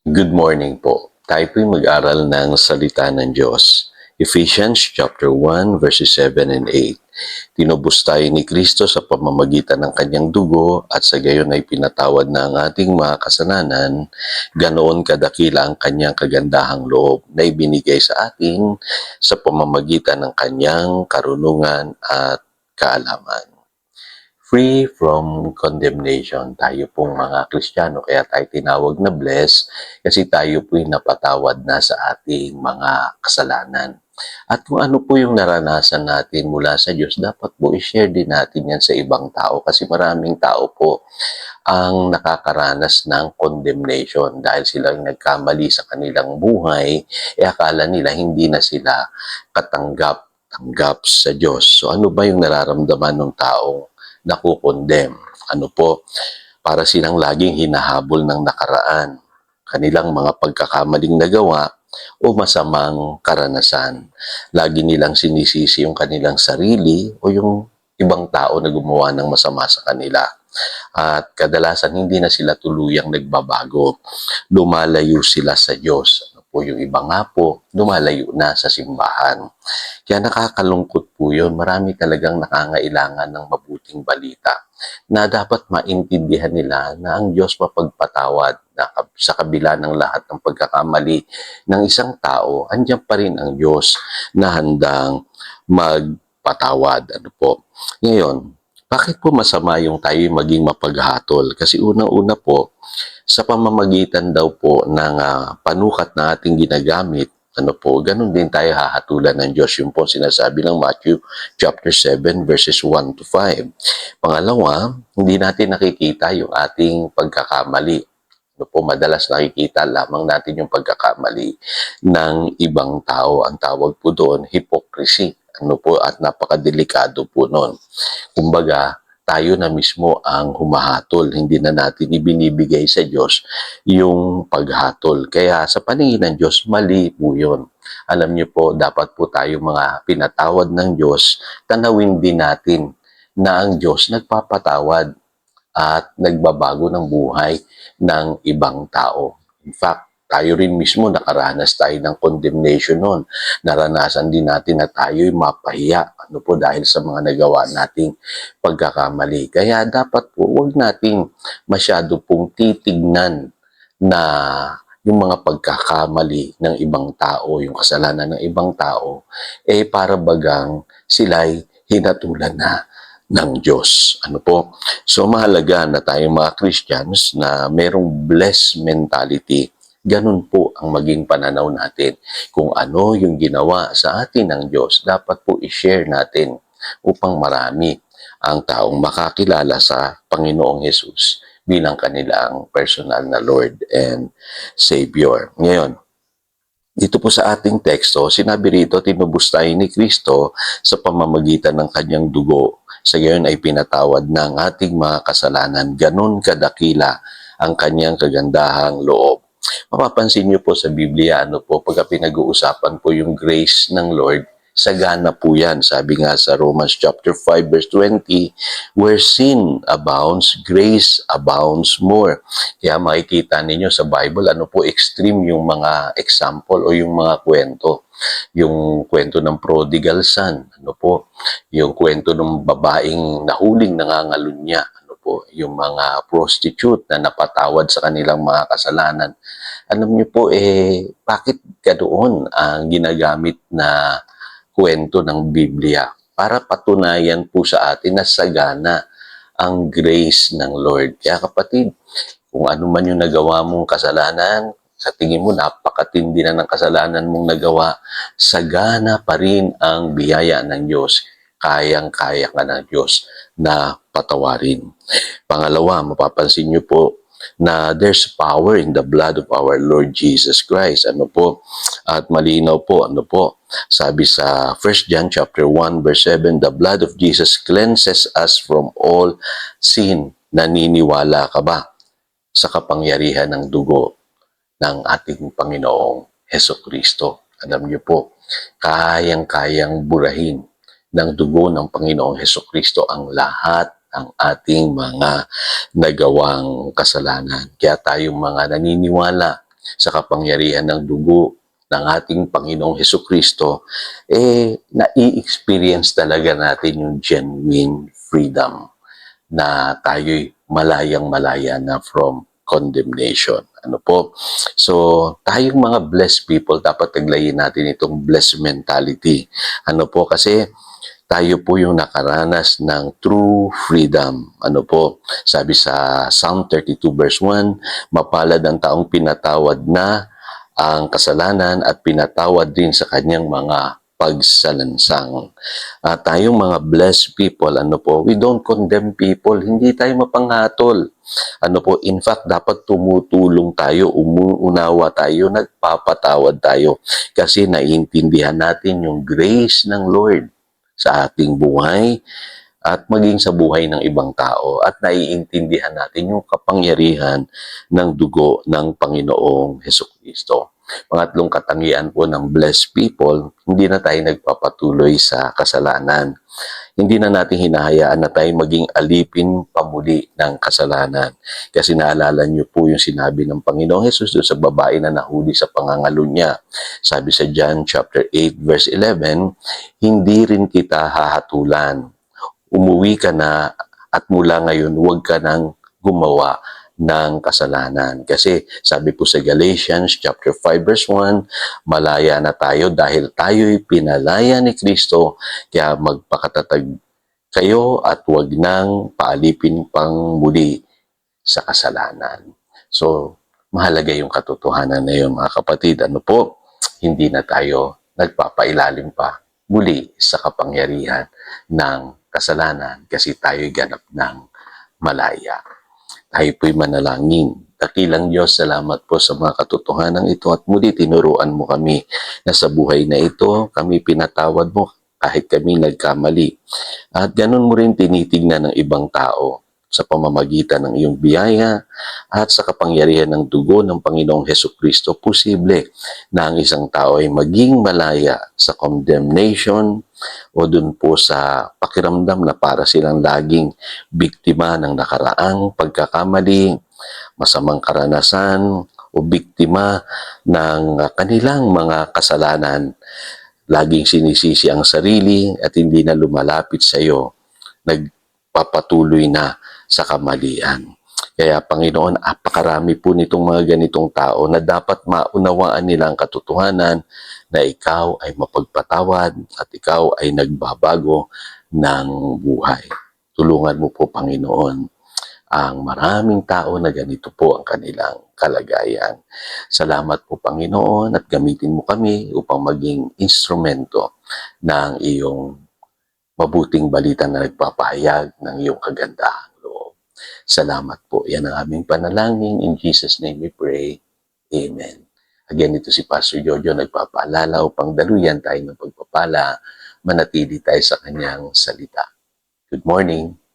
Good morning po. Tayo po'y mag-aral ng salita ng Diyos. Ephesians chapter 1 verses 7 and 8. Tinubos tayo ni Kristo sa pamamagitan ng kanyang dugo at sa gayon ay pinatawad na ang ating mga kasalanan, ganoon kadakila ang kanyang kagandahang loob na ibinigay sa atin sa pamamagitan ng kanyang karunungan at kaalaman. Free from condemnation. Tayo pong mga Kristiyano, kaya tayo tinawag na blessed kasi tayo po'y napatawad na sa ating mga kasalanan. At kung ano po yung naranasan natin mula sa Diyos, dapat po i-share din natin yan sa ibang tao kasi maraming tao po ang nakakaranas ng condemnation dahil silang nagkamali sa kanilang buhay, akala nila hindi na sila katanggap-tanggap sa Diyos. So ano ba yung nararamdaman ng taong nakukondem? Ano po? Para silang laging hinahabol ng nakaraan, kanilang mga pagkakamaling nagawa o masamang karanasan. Lagi nilang sinisisi yung kanilang sarili o yung ibang tao na gumawa ng masama sa kanila. At kadalasan hindi na sila tuluyang nagbabago. Lumalayo sila sa Diyos. Ano po, yung iba nga po, lumalayo na sa simbahan. Kaya nakakalungkot po yun. Marami talagang nakangailangan ng mabuting balita na dapat maintindihan nila na ang Diyos mapagpatawad, na sa kabila ng lahat ng pagkakamali ng isang tao, andiyan pa rin ang Diyos na handang magpatawad. Ano po? Ngayon, bakit po masama yung tayo maging mapaghatol? Kasi unang-una po, sa pamamagitan daw po ng panukat na ating ginagamit, ano po, ganun din tayo hahatulan ng Diyos. Yung po sinasabi ng Matthew chapter 7 verses 1 to 5. Pangalawa, hindi natin nakikita yung ating pagkakamali. Ano po, madalas nakikita lamang natin yung pagkakamali ng ibang tao. Ang tawag po doon, hypocrisy. Ano po, at napakadelikado po noon. Kumbaga, tayo na mismo ang humahatol. Hindi na natin ibinibigay sa Diyos yung paghatol. Kaya sa paningin ng Diyos, mali po yun. Alam niyo po, dapat po tayo mga pinatawad ng Diyos, tanawin din natin na ang Diyos nagpapatawad at nagbabago ng buhay ng ibang tao. In fact, tayo rin mismo nakaranas tayo ng condemnation noon. Naranasan din natin na tayo'y mapahiya po dahil sa mga nagawa nating pagkakamali. Kaya dapat po huwag nating masyado pong titignan na yung mga pagkakamali ng ibang tao, yung kasalanan ng ibang tao, para bagang sila'y hinatulan na ng Diyos. Ano po? So mahalaga na tayong mga Christians na merong blessed mentality. Ganun po ang maging pananaw natin. Kung ano yung ginawa sa atin ng Diyos, dapat po i-share natin upang marami ang taong makakilala sa Panginoong Hesus bilang kanilang personal na Lord and Savior. Ngayon, dito po sa ating teksto, sinabi rito, tinubos tayo ni Kristo sa pamamagitan ng kanyang dugo. Sa gayon ay pinatawad ng ating mga kasalanan. Ganon kadakila ang kanyang kagandahang loob. Mapapansin niyo po sa Biblia, pagka pinag-uusapan po yung grace ng Lord, sagana po yan. Sabi nga sa Romans chapter 5 verse 20, where sin abounds, grace abounds more. Kaya makikita ninyo sa Bible, extreme yung mga example o yung mga kwento. Yung kwento ng prodigal son, yung kwento ng babaeng nahuling nangangalunya, yung mga prostitute na napatawad sa kanilang mga kasalanan. Alam niyo po, bakit ka doon ang ginagamit na kwento ng Biblia? Para patunayan po sa atin na sagana ang grace ng Lord. Kaya kapatid, kung ano man yung nagawa mong kasalanan, sa tingin mo napakatindi na ng kasalanan mong nagawa, sagana pa rin ang biyaya ng Diyos. Kayang-kaya ka ng Diyos na patawarin. Pangalawa, mapapansin niyo po na there's power in the blood of our Lord Jesus Christ. At malinaw po, sabi sa 1 John chapter 1 verse 7, the blood of Jesus cleanses us from all sin. Naniniwala ka ba sa kapangyarihan ng dugo ng ating Panginoong Hesukristo? Alam niyo po, kayang-kayang burahin ng dugo ng Panginoong Hesukristo ang lahat ang ating mga nagawang kasalanan. Kaya tayong mga naniniwala sa kapangyarihan ng dugo ng ating Panginoong Hesukristo, nai-experience talaga natin yung genuine freedom na tayo'y malayang-malaya na from condemnation. Ano po? So, tayong mga blessed people, dapat taglayin natin itong blessed mentality. Ano po? Kasi tayo po yung nakaranas ng true freedom. Ano po? Sabi sa Psalm 32 verse 1, mapalad ang taong pinatawad na ang kasalanan at pinatawad din sa kanyang mga pagsalansang. Tayong mga blessed people, ano po, we don't condemn people, hindi tayo mapanghatol. Ano po, in fact, dapat tumutulong tayo, umuunawa tayo, nagpapatawad tayo kasi naiintindihan natin yung grace ng Lord sa ating buhay at maging sa buhay ng ibang tao at naiintindihan natin yung kapangyarihan ng dugo ng Panginoong Hesukristo. Pangatlong katangian po ng blessed people, hindi na tayo nagpapatuloy sa kasalanan. Hindi na natin hinahayaan na tayo maging alipin pamuli ng kasalanan. Kasi naalala niyo po yung sinabi ng Panginoong Hesus doon sa babae na nahuli sa pangangalo niya. Sabi sa John chapter 8 verse 11, hindi rin kita hahatulan. Umuwi ka na at mula ngayon huwag ka nang gumawa ng kasalanan. Kasi sabi po sa Galatians chapter 5 verse 1, malaya na tayo dahil tayo'y pinalaya ni Kristo, kaya magpakatatag kayo at huwag nang paalipin pang muli sa kasalanan. So, mahalaga yung katotohanan na yun, mga kapatid. Ano po? Hindi na tayo nagpapailalim pa muli sa kapangyarihan ng kasalanan kasi tayo'y ganap ng malaya. Tayo po'y manalangin. Dakilang Diyos, salamat po sa mga katotohanan ito at muli tinuruan mo kami na sa buhay na ito, kami pinatawad mo kahit kami nagkamali. At ganun mo rin tinitignan ng ibang tao sa pamamagitan ng iyong biyaya at sa kapangyarihan ng dugo ng Panginoong Hesukristo, posible na ang isang tao ay maging malaya sa condemnation o dun po sa pakiramdam na para silang laging biktima ng nakaraang pagkakamali, masamang karanasan, o biktima ng kanilang mga kasalanan. Laging sinisisi ang sarili at hindi na lumalapit sa iyo, nagpapatuloy na sa kamalian. Kaya Panginoon, apakarami po nitong mga ganitong tao na dapat maunawaan nila ang katotohanan na ikaw ay mapagpatawad at ikaw ay nagbabago ng buhay. Tulungan mo po, Panginoon, ang maraming tao na ganito po ang kanilang kalagayan. Salamat po, Panginoon, at gamitin mo kami upang maging instrumento ng iyong mabuting balita na nagpapahayag ng iyong kagandahang loob. Salamat po. Yan ang aming panalangin. In Jesus' name we pray. Amen. Again, ito si Pastor Jojo nagpapaalala upang daluyan tayo ng pagpapala, manatili tayo sa kanyang salita. Good morning.